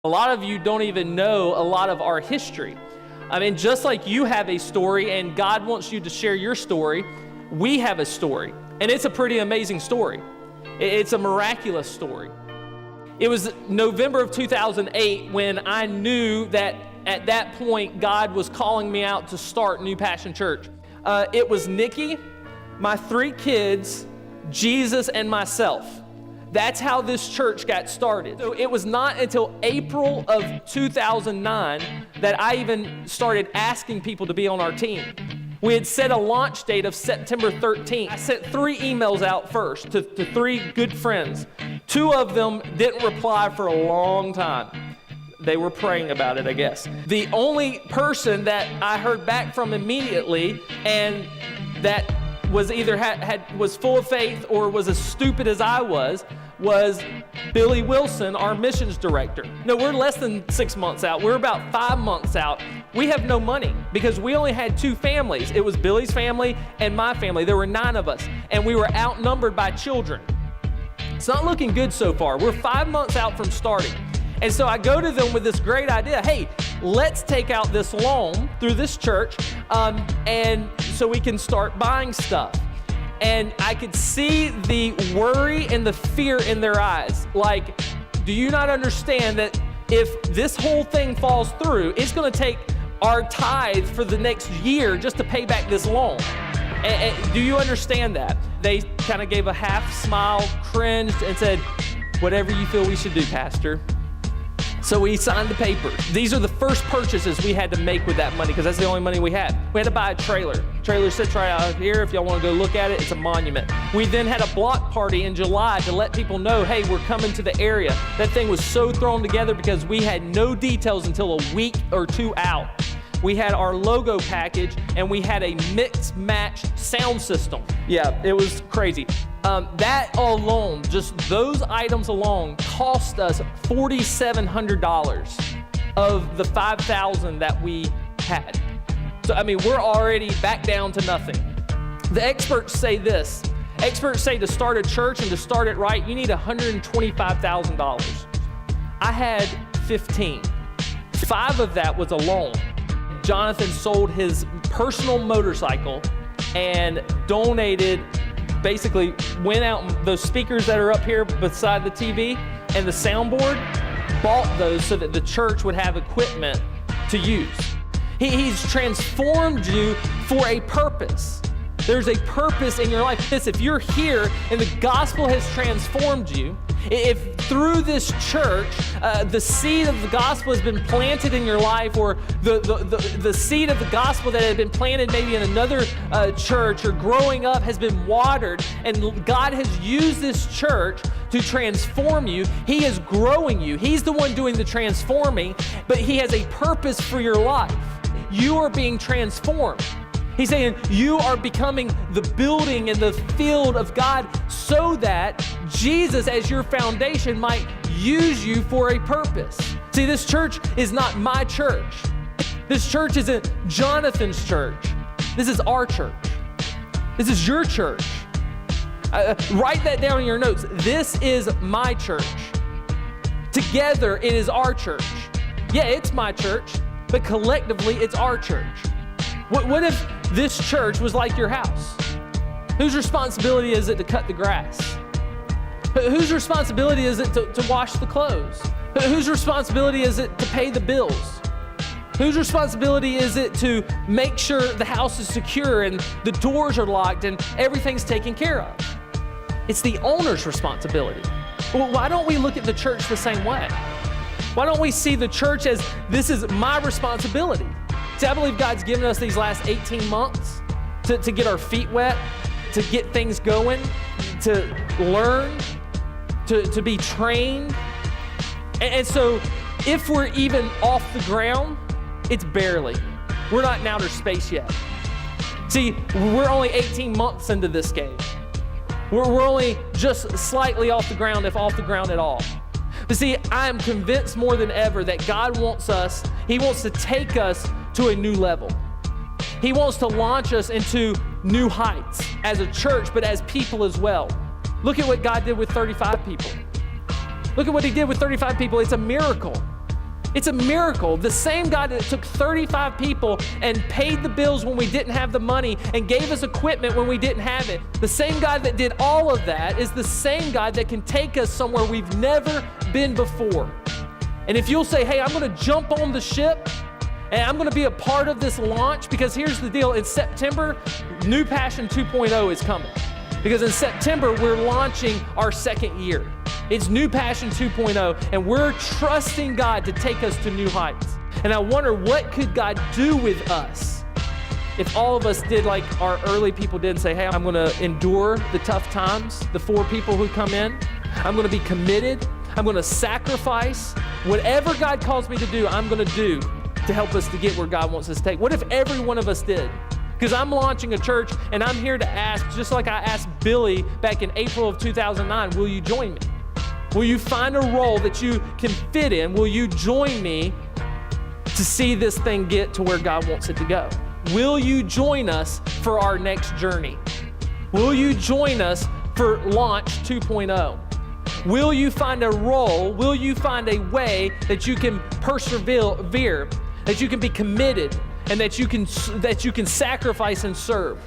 A lot of you don't even know a lot of our history. I mean, just like you have a story and God wants you to share your story, we have a story. And it's a pretty amazing story. It's a miraculous story. It was November of 2008 when I knew that at that point God was calling me out to start New Passion Church. It was Nikki, my 3 kids, Jesus, and myself. That's how this church got started. So it was not until April of 2009 that I even started asking people to be on our team. We had set a launch date of September 13th. I sent 3 emails out first to 3 good friends. 2 of them didn't reply for a long time. They were praying about it, I guess. The only person that I heard back from immediately and that was either was full of faith or was as stupid as I was Billy Wilson, our missions director. No, we're less than 6 months out. We're about 5 months out. We have no money because we only had 2 families. It was Billy's family and my family. There were 9 of us, and we were outnumbered by children. It's not looking good so far. We're 5 months out from starting. And so I go to them with this great idea. Hey, let's take out this loan through this church and so we can start buying stuff. And I could see the worry and the fear in their eyes. Like, do you not understand that if this whole thing falls through, it's going to take our tithe for the next year just to pay back this loan? And do you understand that? They kind of gave a half smile, cringed, and said, whatever you feel we should do, Pastor. So we signed the paper. These are the first purchases we had to make with that money because that's the only money we had. We had to buy a trailer. Trailer sits right out here. If y'all want to go look at it, it's a monument. We then had a block party in July to let people know, hey, we're coming to the area. That thing was so thrown together because we had no details until a week or 2 out. We had our logo package and we had a mix-match sound system. Yeah, it was crazy. That alone, just those items alone, cost us $4,700 of the $5,000 that we had. So, I mean, we're already back down to nothing. The experts say this. Experts say to start a church and to start it right, you need $125,000. I had 15. 5 of that was a loan. Jonathan sold his personal motorcycle and donated, basically went out, those speakers that are up here beside the TV and the soundboard, bought those so that the church would have equipment to use. He's transformed you for a purpose. There's a purpose in your life. If you're here and the gospel has transformed you, if through this church, the seed of the gospel has been planted in your life, or the seed of the gospel that had been planted maybe in another church or growing up has been watered, and God has used this church to transform you, He is growing you. He's the one doing the transforming, but He has a purpose for your life. You are being transformed. He's saying you are becoming the building and the field of God so that Jesus, as your foundation, might use you for a purpose. See, this church is not my church. This church isn't Jonathan's church. This is our church. This is your church. Write that down in your notes. This is my church. Together, it is our church. Yeah, it's my church, but collectively, it's our church. What if this church was like your house? Whose responsibility is it to cut the grass? Whose responsibility is it to wash the clothes? Whose responsibility is it to pay the bills? Whose responsibility is it to make sure the house is secure and the doors are locked and everything's taken care of? It's the owner's responsibility. Well, why don't we look at the church the same way? Why don't we see the church as this is my responsibility? See, I believe God's given us these last 18 months to get our feet wet, to get things going, to learn, to be trained. And so if we're even off the ground, it's barely. We're not in outer space yet. See, we're only 18 months into this game. We're only just slightly off the ground, if off the ground at all. But see, I am convinced more than ever that God wants us, He wants to take us to a new level. He wants to launch us into new heights as a church, but as people as well. Look at what God did with 35 people. Look at what He did with 35 people. It's a miracle. It's a miracle. The same God that took 35 people and paid the bills when we didn't have the money and gave us equipment when we didn't have it, the same God that did all of that is the same God that can take us somewhere we've never been before. And if you'll say, hey, I'm going to jump on the ship and I'm going to be a part of this launch, because here's the deal. In September, New Passion 2.0 is coming. Because in September, we're launching our second year. It's New Passion 2.0, and we're trusting God to take us to new heights. And I wonder, what could God do with us if all of us did like our early people did and say, hey, I'm gonna endure the tough times, the 4 people who come in. I'm gonna be committed. I'm gonna sacrifice. Whatever God calls me to do, I'm gonna do to help us to get where God wants us to take. What if every one of us did? Because I'm launching a church, and I'm here to ask, just like I asked Billy back in April of 2009, will you join me? Will you find a role that you can fit in? Will you join me to see this thing get to where God wants it to go? Will you join us for our next journey? Will you join us for Launch 2.0? Will you find a role? Will you find a way that you can persevere, that you can be committed, and that you can sacrifice and serve?